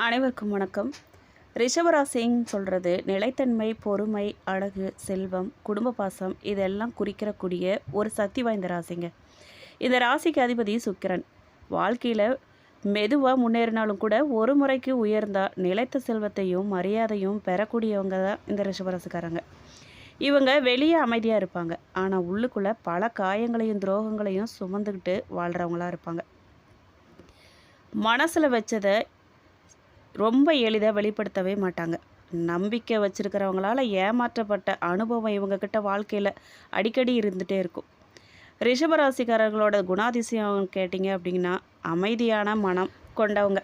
அனைவருக்கும் வணக்கம். ரிஷபராசின்னு சொல்கிறது நிலைத்தன்மை, பொறுமை, அழகு, செல்வம், குடும்ப பாசம் இதெல்லாம் குறிக்கிறக்கூடிய ஒரு சக்தி வாய்ந்த ராசிங்க. இந்த ராசிக்கு அதிபதி சுக்கிரன். வாழ்க்கையில் மெதுவாக முன்னேறினாலும் கூட ஒரு முறைக்கு உயர்ந்தா நிலைத்த செல்வத்தையும் மரியாதையும் பெறக்கூடியவங்க தான் இந்த ரிஷபராசிக்காரங்க. இவங்க வெளியே அமைதியாக இருப்பாங்க, ஆனால் உள்ளுக்குள்ளே பல காயங்களையும் துரோகங்களையும் சுமந்துக்கிட்டு வாழ்கிறவங்களா இருப்பாங்க. மனசில் வச்சதை ரொம்ப எளிதாக வெளிப்படுத்தவே மாட்டாங்க. நம்பிக்கை வச்சுருக்கிறவங்களால ஏமாற்றப்பட்ட அனுபவம் இவங்கக்கிட்ட வாழ்க்கையில் அடிக்கடி இருந்துகிட்டே இருக்கும். ரிஷபராசிக்காரர்களோட குணாதிசயம் கேட்டிங்க அப்படின்னா, அமைதியான மனம் கொண்டவங்க.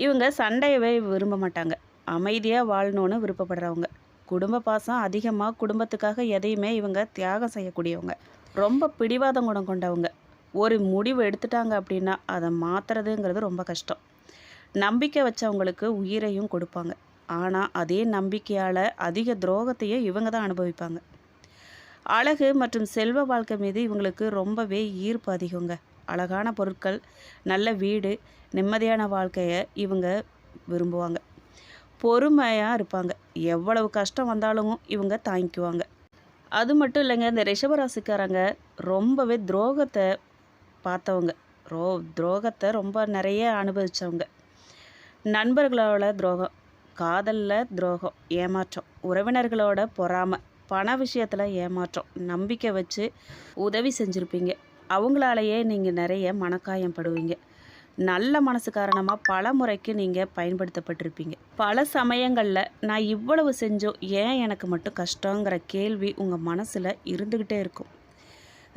இவங்க சண்டையவே விரும்ப மாட்டாங்க. அமைதியாக வாழணுன்னு விருப்பப்படுறவங்க. குடும்ப பாசம் அதிகமாக, குடும்பத்துக்காக எதையுமே இவங்க தியாகம் செய்யக்கூடியவங்க. ரொம்ப பிடிவாதம் குணம் கொண்டவங்க. ஒரு முடிவு எடுத்துட்டாங்க அப்படின்னா அதை மாற்றுறதுங்கிறது ரொம்ப கஷ்டம். நம்பிக்கை வச்சவங்களுக்கு உயிரையும் கொடுப்பாங்க. ஆனால் அதே நம்பிக்கையால் அதிக துரோகத்தையும் இவங்க தான் அனுபவிப்பாங்க. அழகு மற்றும் செல்வ வாழ்க்கை மீது இவங்களுக்கு ரொம்பவே ஈர்ப்பு அதிகங்க. அழகான பொருட்கள், நல்ல வீடு, நிம்மதியான வாழ்க்கையை இவங்க விரும்புவாங்க. பொறுமையாக இருப்பாங்க. எவ்வளவு கஷ்டம் வந்தாலும் இவங்க தாங்கிக்குவாங்க. அது மட்டும் இல்லைங்க, இந்த ரிஷபராசிக்காரங்க ரொம்பவே துரோகத்தை பார்த்தவங்க. துரோகத்தை ரொம்ப நிறைய அனுபவித்தவங்க. நண்பர்களோட துரோகம், காதலில் துரோகம், ஏமாற்றம், உறவினர்களோட பொறாமை, பண விஷயத்தில் ஏமாற்றம், நம்பிக்கை வச்சு உதவி செஞ்சுருப்பீங்க. அவங்களாலேயே நீங்கள் நிறைய மனக்காயம் படுவீங்க. நல்ல மனசு காரணமாக பல முறைக்கு நீங்கள் பயன்படுத்தப்பட்டிருப்பீங்க. பல சமயங்களில் நான் இவ்வளவு செஞ்சோம், ஏன் எனக்கு மட்டும் கஷ்டங்கிற கேள்வி உங்கள் மனசில் இருந்துக்கிட்டே இருக்கும்.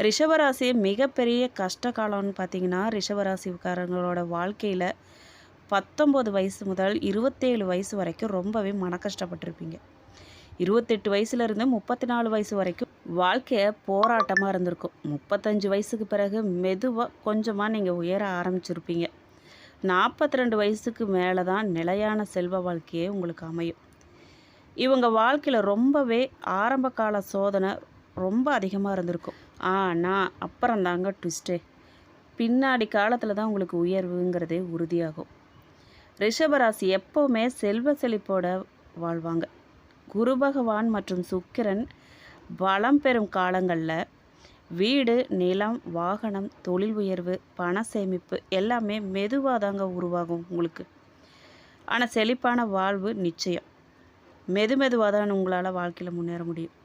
ரிஷபராசி மிகப்பெரிய கஷ்ட காலம்னு பார்த்தீங்கன்னா, ரிஷபராசிக்காரங்களோட வாழ்க்கையில் 19 வயசு முதல் 27 வயசு வரைக்கும் ரொம்பவே மன கஷ்டப்பட்டிருப்பீங்க. 28 வயசுலேருந்து 34 வயசு வரைக்கும் வாழ்க்கையை போராட்டமாக இருந்திருக்கும். 35 வயசுக்கு பிறகு மெதுவாக கொஞ்சமாக நீங்கள் உயர ஆரம்பிச்சிருப்பீங்க. 42 வயசுக்கு மேலே தான் நிலையான செல்வ வாழ்க்கையே உங்களுக்கு அமையும். இவங்க வாழ்க்கையில் ரொம்பவே ஆரம்ப கால சோதனை ரொம்ப அதிகமாக இருந்திருக்கும். ஆனால் அப்புறம் தாங்க ட்விஸ்ட்டு. பின்னாடி காலத்தில் தான் உங்களுக்கு உயர்வுங்கிறதே உறுதியாகும். ரிஷபராசி எப்போவுமே செல்வ செழிப்போட வாழ்வாங்க. குரு பகவான் மற்றும் சுக்கிரன் பலம் பெறும் காலங்களில் வீடு, நிலம், வாகனம், தொழில் உயர்வு, பண சேமிப்பு எல்லாமே மெதுவாக தாங்க உருவாகும் உங்களுக்கு. ஆனால் செழிப்பான வாழ்வு நிச்சயம். மெதுவாக தான் உங்களால் வாழ்க்கையில் முன்னேற முடியும்.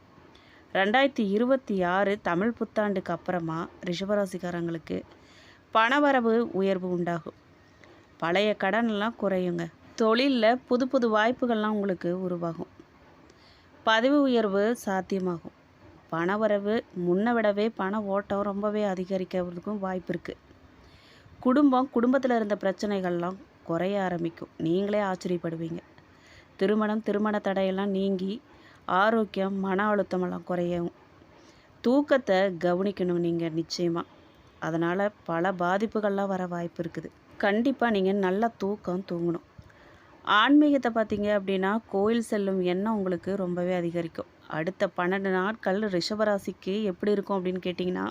2026 தமிழ் புத்தாண்டுக்கு அப்புறமா ரிஷபராசிக்காரங்களுக்கு பணவரவு உயர்வு உண்டாகும். பழைய கடனெல்லாம் குறையுங்க. தொழிலில் புது புது வாய்ப்புகள்லாம் உங்களுக்கு உருவாகும். பதவி உயர்வு சாத்தியமாகும். பணவரவு முன்ன விடவே பண ஓட்டம் ரொம்பவே அதிகரிக்கிறதுக்கும் வாய்ப்பு இருக்குது. குடும்பத்தில் இருந்த பிரச்சனைகள்லாம் குறைய ஆரம்பிக்கும். நீங்களே ஆச்சரியப்படுவீங்க. திருமண தடையெல்லாம் நீங்கி ஆரோக்கியம், மன அழுத்தமெல்லாம் குறையும். தூக்கத்தை கவனிக்கணும் நீங்கள் நிச்சயமாக. அதனால் பல பாதிப்புகள்லாம் வர வாய்ப்பு இருக்குது. கண்டிப்பாக நீங்கள் நல்ல தூங்கணும். ஆன்மீகத்தை பார்த்தீங்க அப்படின்னா, கோயில் செல்லும் எண்ணம் உங்களுக்கு ரொம்பவே அதிகரிக்கும். அடுத்த 12 நாட்கள் ரிஷபராசிக்கு எப்படி இருக்கும் அப்படின்னு கேட்டிங்கன்னா,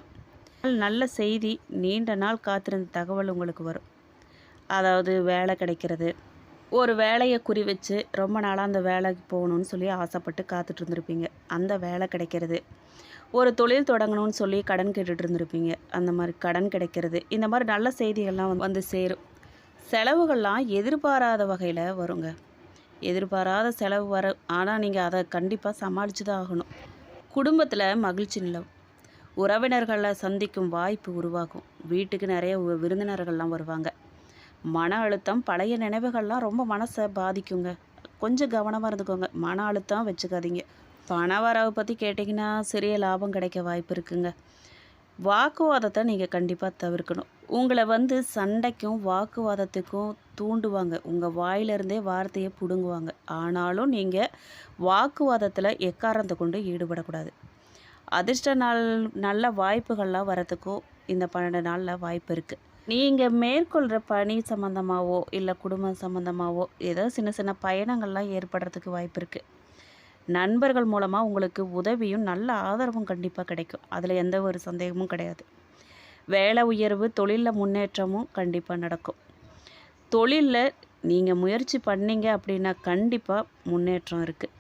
நல்ல செய்தி, நீண்ட நாள் காத்திருந்த தகவல் உங்களுக்கு வரும். அதாவது வேலை கிடைக்கிறது. ஒரு வேலையை குறி வச்சு ரொம்ப நாளாக அந்த வேலைக்கு போகணுன்னு சொல்லி ஆசைப்பட்டு காத்துட்டு இருந்திருப்பீங்க. அந்த வேலை கிடைக்கிறது. ஒரு தொழில் தொடங்கணும்னு சொல்லி கடன் கேட்டுட்டு இருந்திருப்பீங்க. அந்த மாதிரி கடன் கிடைக்கிறது. இந்த மாதிரி நல்ல செய்திகள்லாம் வந்து சேரும். செலவுகள்லாம் எதிர்பாராத வகையில் வருங்க. எதிர்பாராத செலவு வர, ஆனால் நீங்கள் அதை கண்டிப்பாக சமாளித்து தான் ஆகணும். குடும்பத்தில் மகிழ்ச்சி நிலவும். உறவினர்களை சந்திக்கும் வாய்ப்பு உருவாகும். வீட்டுக்கு நிறைய விருந்தினர்கள்லாம் வருவாங்க. மன அழுத்தம், பழைய நினைவுகள்லாம் ரொம்ப மனசை பாதிக்குங்க. கொஞ்சம் கவனமாக இருந்துக்கோங்க. மன அழுத்தம் வச்சுக்காதீங்க. பண வரவை பற்றி கேட்டிங்கன்னா, சிறிய லாபம் கிடைக்க வாய்ப்பு இருக்குங்க. வாக்குவாதத்தை நீங்கள் கண்டிப்பாக தவிர்க்கணும். உங்களை சண்டைக்கும் வாக்குவாதத்துக்கும் தூண்டுவாங்க. உங்கள் வாயிலிருந்தே வார்த்தையை பிடுங்குவாங்க. ஆனாலும் நீங்கள் வாக்குவாதத்தில் எக்காரணத்தை கொண்டு ஈடுபடக்கூடாது. அதிர்ஷ்ட நாள் நல்ல வாய்ப்புகள்லாம் வரத்துக்கும் இந்த 12 நாளில் வாய்ப்பு இருக்குது. நீங்கள் மேற்கொள்கிற பணி சம்மந்தமாகவோ இல்லை குடும்பம் சம்மந்தமாகவோ ஏதோ சின்ன சின்ன பயணங்கள்லாம் ஏற்படுறதுக்கு வாய்ப்பு இருக்குது. நண்பர்கள் மூலமாக உங்களுக்கு உதவியும் நல்ல ஆதரவும் கண்டிப்பாக கிடைக்கும். அதில் எந்த ஒரு சந்தேகமும் கிடையாது. வேலை உயர்வு, தொழிலில் முன்னேற்றமும் கண்டிப்பாக நடக்கும். தொழிலில் நீங்கள் முயற்சி பண்ணீங்க அப்படின்னா கண்டிப்பாக முன்னேற்றம் இருக்குது.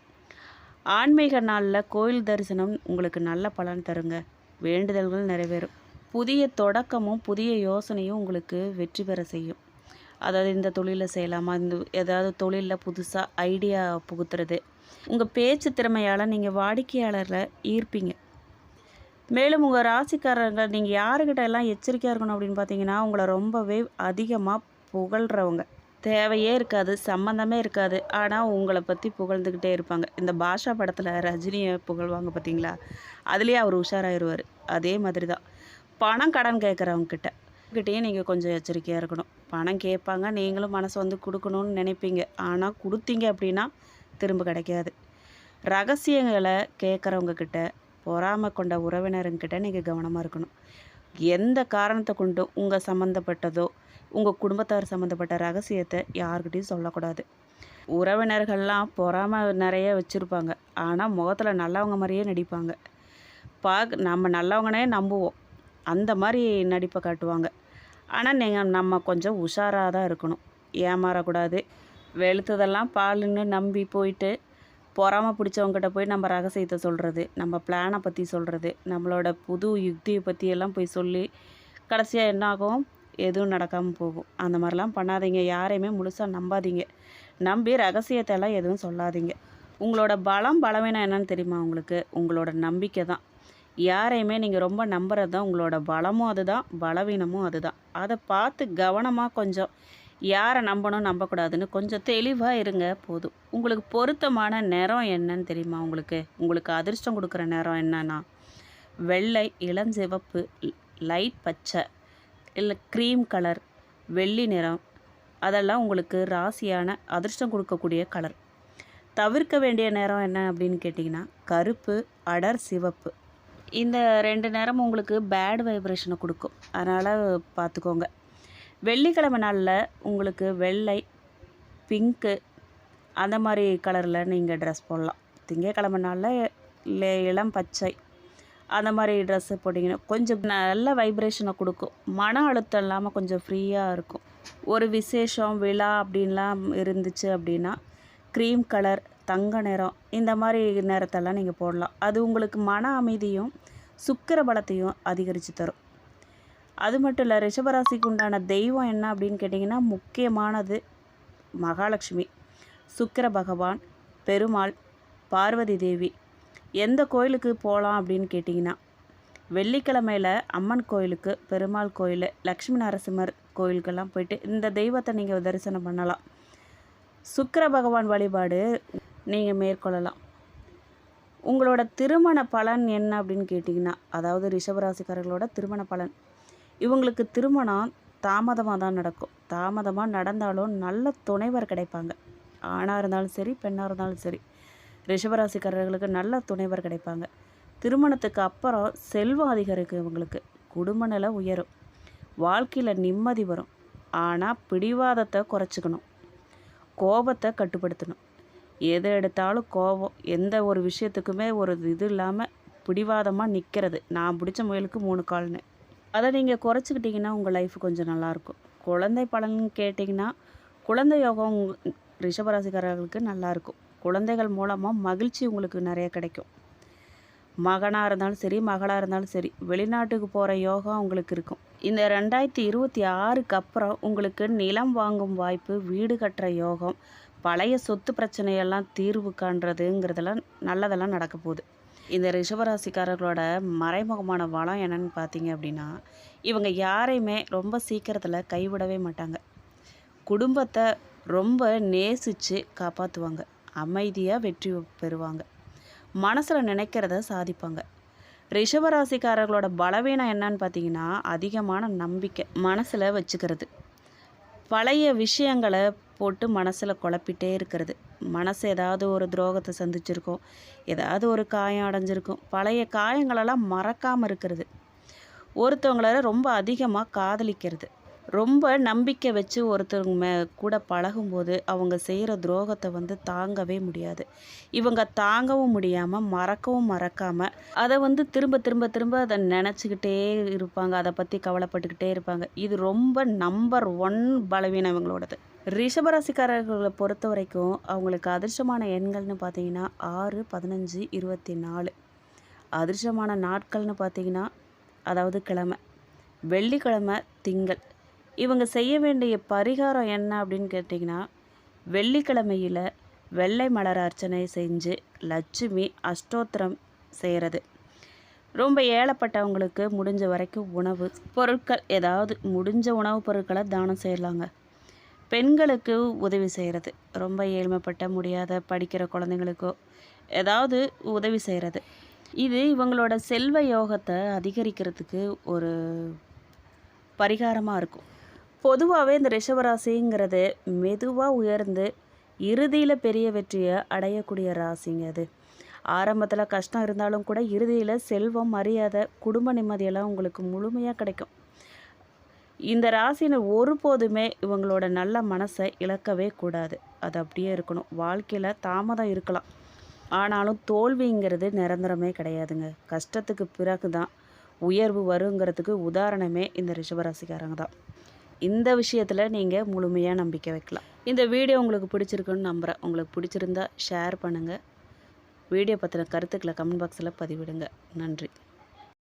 ஆன்மீக நாளில் கோயில் தரிசனம் உங்களுக்கு நல்ல பலன் தருங்க. வேண்டுதல்கள் நிறைவேறும். புதிய தொடக்கமும் புதிய யோசனையும் உங்களுக்கு வெற்றி பெற செய்யும். அதாவது இந்த தொழிலை செய்யலாமா, இந்த ஏதாவது தொழிலில் புதுசாக ஐடியா புகுத்துறது. உங்கள் பேச்சு திறமையால் நீங்கள் வாடிக்கையாளரை ஈர்ப்பீங்க. மேலும் உங்கள் ராசிக்காரர்கள் நீங்கள் யாருக்கிட்ட எல்லாம் எச்சரிக்கையாக இருக்கணும் அப்படின்னு பார்த்தீங்கன்னா, உங்களை ரொம்பவே அதிகமாக புகழ்கிறவங்க. தேவையே இருக்காது, சம்மந்தமே இருக்காது, ஆனால் உங்களை பற்றி புகழ்ந்துக்கிட்டே இருப்பாங்க. இந்த பாஷா படத்தில் ரஜினியை புகழ்வாங்க பார்த்தீங்களா, அதுலேயே அவர் உஷாராயிருவார். அதே மாதிரி தான் பணம் கடன் கேட்குறவங்கக்கிட்ட கிட்டேயும் நீங்கள் கொஞ்சம் எச்சரிக்கையாக இருக்கணும். பணம் கேட்பாங்க, நீங்களும் மனசு வந்து கொடுக்கணும்னு நினைப்பீங்க, ஆனால் கொடுத்தீங்க அப்படின்னா திரும்ப கிடைக்காது. ரகசியங்களை கேட்குறவங்கக்கிட்ட, பொறாமை கொண்ட உறவினருங்கிட்ட நீங்கள் கவனமாக இருக்கணும். எந்த காரணத்தை கொண்டும் உங்கள் சம்மந்தப்பட்டதோ உங்கள் குடும்பத்தார் சம்மந்தப்பட்ட ரகசியத்தை யார்கிட்டையும் சொல்லக்கூடாது. உறவினர்கள்லாம் பொறாமை நிறைய வச்சுருப்பாங்க, ஆனால் முகத்தில் நல்லவங்க மாதிரியே நடிப்பாங்க. நம்ம நல்லவங்கனே நம்புவோம், அந்த மாதிரி நடிப்பை காட்டுவாங்க. ஆனால் நம்ம கொஞ்சம் உஷாராக தான் இருக்கணும், ஏமாறக்கூடாது. வெளுத்ததெல்லாம் பாலுன்னு நம்பி போயிட்டு பொறாமை பிடிச்சவங்ககிட்ட போய் நம்ம ரகசியத்தை சொல்கிறது, நம்ம பிளானை பற்றி சொல்கிறது, நம்மளோட புது யுக்தியை பற்றியெல்லாம் போய் சொல்லி கடைசியாக என்ன ஆகும், எதுவும் நடக்காமல் போகும். அந்த மாதிரிலாம் பண்ணாதீங்க. யாரையுமே முழுசாக நம்பாதீங்க. நம்பி ரகசியத்தெல்லாம் எதுவும் சொல்லாதீங்க. உங்களோட பலவீனம் என்னன்னு தெரியுமா உங்களுக்கு? உங்களோட நம்பிக்கை தான். யாரையுமே நீங்கள் ரொம்ப நம்புறது தான் உங்களோட பலமும் அதுதான், பலவீனமும் அதுதான். அதை பார்த்து கவனமாக கொஞ்சம் யாரை நம்பணும் நம்பக்கூடாதுன்னு கொஞ்சம் தெளிவாக இருங்க போதும். உங்களுக்கு பொருத்தமான நிறம் என்னன்னு தெரியுமா உங்களுக்கு அதிர்ஷ்டம் கொடுக்குற நிறம் என்னன்னா, வெள்ளை, இளஞ்சிவப்பு, லைட் பச்சை, இல்லை க்ரீம் கலர், வெள்ளி நிறம், அதெல்லாம் உங்களுக்கு ராசியான அதிர்ஷ்டம் கொடுக்கக்கூடிய கலர். தவிர்க்க வேண்டிய நிறம் என்ன அப்படின்னு கேட்டிங்கன்னா, கருப்பு, அடர் சிவப்பு. இந்த 2 நிறமும் உங்களுக்கு பேட் வைப்ரேஷனை கொடுக்கும், அதனால் பார்த்துக்கோங்க. வெள்ளிக்கிழமை நாளில் உங்களுக்கு வெள்ளை, பிங்க்கு அந்த மாதிரி கலரில் நீங்கள் ட்ரெஸ் போடலாம். திங்கக்கிழமை நாளில் இளம் பச்சை அந்த மாதிரி ட்ரெஸ்ஸு போட்டிங்கன்னா கொஞ்சம் நல்ல வைப்ரேஷனை கொடுக்கும். மன அழுத்தம் இல்லாமல் கொஞ்சம் ஃப்ரீயாக இருக்கும். ஒரு விசேஷம், விழா அப்படின்லாம் இருந்துச்சு அப்படின்னா க்ரீம் கலர், தங்க நிறம், இந்த மாதிரி நிறத்தெல்லாம் நீங்கள் போடலாம். அது உங்களுக்கு மன அமைதியும் சுக்கிர பலத்தையும் அதிகரித்து தரும். அது மட்டும் இல்லை, ரிஷபராசிக்கு உண்டான தெய்வம் என்ன அப்படின்னு கேட்டிங்கன்னா, முக்கியமானது மகாலட்சுமி, சுக்கிர பகவான், பெருமாள், பார்வதி தேவி. எந்த கோயிலுக்கு போகலாம் அப்படின்னு கேட்டிங்கன்னா, வெள்ளிக்கிழமையில் அம்மன் கோயிலுக்கு, பெருமாள் கோயில், லக்ஷ்மி நரசிம்மர் கோயிலுக்கெல்லாம் போயிட்டு இந்த தெய்வத்தை நீங்கள் தரிசனம் பண்ணலாம். சுக்கிர பகவான் வழிபாடு நீங்கள் மேற்கொள்ளலாம். உங்களோட திருமண பலன் என்ன அப்படின்னு கேட்டிங்கன்னா, அதாவது ரிஷபராசிக்காரர்களோட திருமண பலன், இவங்களுக்கு திருமணம் தாமதமாக தான் நடக்கும். தாமதமாக நடந்தாலும் நல்ல துணைவர் கிடைப்பாங்க. ஆணாக இருந்தாலும் சரி, பெண்ணாக இருந்தாலும் சரி, ரிஷபராசிக்காரர்களுக்கு நல்ல துணைவர் கிடைப்பாங்க. திருமணத்துக்கு அப்புறம் செல்வம் அதிகரிக்கும். இவங்களுக்கு குடும்ப நிலை உயரும், வாழ்க்கையில் நிம்மதி வரும். ஆனால் பிடிவாதத்தை குறைச்சிக்கணும், கோபத்தை கட்டுப்படுத்தணும். எது எடுத்தாலும் கோபம், எந்த ஒரு விஷயத்துக்குமே ஒரு இது இல்லாமல் பிடிவாதமாக நிற்கிறது. நான் பிடிச்ச முயலுக்கு 3 கால்னு. அதை நீங்கள் குறைச்சிக்கிட்டிங்கன்னா உங்கள் லைஃப் கொஞ்சம் நல்லாயிருக்கும். குழந்தை பலன் கேட்டிங்கன்னா, குழந்தை யோகம் ரிஷபராசிக்காரர்களுக்கு நல்லாயிருக்கும். குழந்தைகள் மூலமாக மகிழ்ச்சி உங்களுக்கு நிறைய கிடைக்கும். மகனாக இருந்தாலும் சரி, மகளாக இருந்தாலும் சரி, வெளிநாட்டுக்கு போகிற யோகம் உங்களுக்கு இருக்கும். இந்த 2026க்கு அப்புறம் உங்களுக்கு நிலம் வாங்கும் வாய்ப்பு, வீடு கட்டுற யோகம், பழைய சொத்து பிரச்சனையெல்லாம் தீர்வு காண்றதுங்கிறதெல்லாம் நல்லதெல்லாம் நடக்க போகுது. இந்த ரிஷபராசிக்காரர்களோட மறைமுகமான வளம் என்னன்னு பார்த்தீங்க அப்படின்னா, இவங்க யாரையுமே ரொம்ப சீக்கிரத்தில் கைவிடவே மாட்டாங்க. குடும்பத்தை ரொம்ப நேசித்து காப்பாற்றுவாங்க. அமைதியாக வெற்றி பெறுவாங்க. மனசில் நினைக்கிறத சாதிப்பாங்க. ரிஷபராசிக்காரர்களோட பலவீனம் என்னன்னு பார்த்தீங்கன்னா, அதிகமான நம்பிக்கை மனசில் வச்சுக்கிறது. பழைய விஷயங்களை போட்டு மனசில் குழப்பிட்டே இருக்கிறது. மனசு ஏதாவது ஒரு துரோகத்தை சந்திச்சிருக்கும், ஏதாவது ஒரு காயம் அடைஞ்சிருக்கும். பழைய காயங்களெல்லாம் மறக்காமல் இருக்கிறது. ஒருத்தவங்கள ரொம்ப அதிகமாக காதலிக்கிறது. ரொம்ப நம்பிக்கை வச்சு ஒருத்தவங்க கூட பழகும்போது அவங்க செய்கிற துரோகத்தை தாங்கவே முடியாது. இவங்க தாங்கவும் முடியாமல், மறக்கவும் மறக்காமல் அதை திரும்ப திரும்ப திரும்ப அதை நினச்சிக்கிட்டே இருப்பாங்க. அதை பற்றி கவலைப்பட்டுக்கிட்டே இருப்பாங்க. இது ரொம்ப நம்பர் 1 பலவீனம் இவங்களோடது. ரிஷபராசிக்காரர்களை பொறுத்த வரைக்கும் அவங்களுக்கு அதிர்ஷ்டமான எண்கள்னு பார்த்தீங்கன்னா 6, 15, 24. அதிர்ஷ்டமான நாட்கள்னு பார்த்தீங்கன்னா, அதாவது கிழமை, வெள்ளிக்கிழமை, திங்கள். இவங்க செய்ய வேண்டிய பரிகாரம் என்ன அப்படின்னு கேட்டிங்கன்னா, வெள்ளிக்கிழமையில் வெள்ளை மலர் அர்ச்சனை செஞ்சு லட்சுமி அஷ்டோத்திரம் செய்கிறது. ரொம்ப ஏழைப்பட்டவங்களுக்கு முடிஞ்ச வரைக்கும் உணவு பொருட்கள், ஏதாவது முடிஞ்ச உணவுப் பொருட்களை தானம் செய்யலாங்க. பெண்களுக்கு உதவி செய்கிறது, ரொம்ப ஏழ்மைப்பட்ட முடியாத படிக்கிற குழந்தைங்களுக்கோ ஏதாவது உதவி செய்கிறது. இது இவங்களோட செல்வ யோகத்தை அதிகரிக்கிறதுக்கு ஒரு பரிகாரமாக இருக்கும். பொதுவாகவே இந்த ரிஷபராசிங்கிறது மெதுவாக உயர்ந்து இறுதியில் பெரிய வெற்றியை அடையக்கூடிய ராசிங்க அது. ஆரம்பத்தில் கஷ்டம் இருந்தாலும் கூட இறுதியில் செல்வம், மரியாதை, குடும்ப நிம்மதியெல்லாம் உங்களுக்கு முழுமையாக கிடைக்கும். இந்த ராசினர் ஒருபோதுமே இவங்களோட நல்ல மனசை இழக்கவே கூடாது. அது அப்படியே இருக்கணும். வாழ்க்கையில் தாமதம் இருக்கலாம், ஆனாலும் தோல்விங்கிறது நிரந்தரமே கிடையாதுங்க. கஷ்டத்துக்கு பிறகு தான் உயர்வு வருங்கிறதுக்கு உதாரணமே இந்த ரிஷபராசிக்காரங்க தான். இந்த விஷயத்தில் நீங்கள் முழுமையாக நம்பிக்கை வைக்கலாம். இந்த வீடியோ உங்களுக்கு பிடிச்சிருக்குன்னு நம்புகிறேன். உங்களுக்கு பிடிச்சிருந்தா ஷேர் பண்ணுங்கள். வீடியோ பற்றின கருத்துக்களை கமெண்ட் பாக்ஸில் பதிவிடுங்க. நன்றி.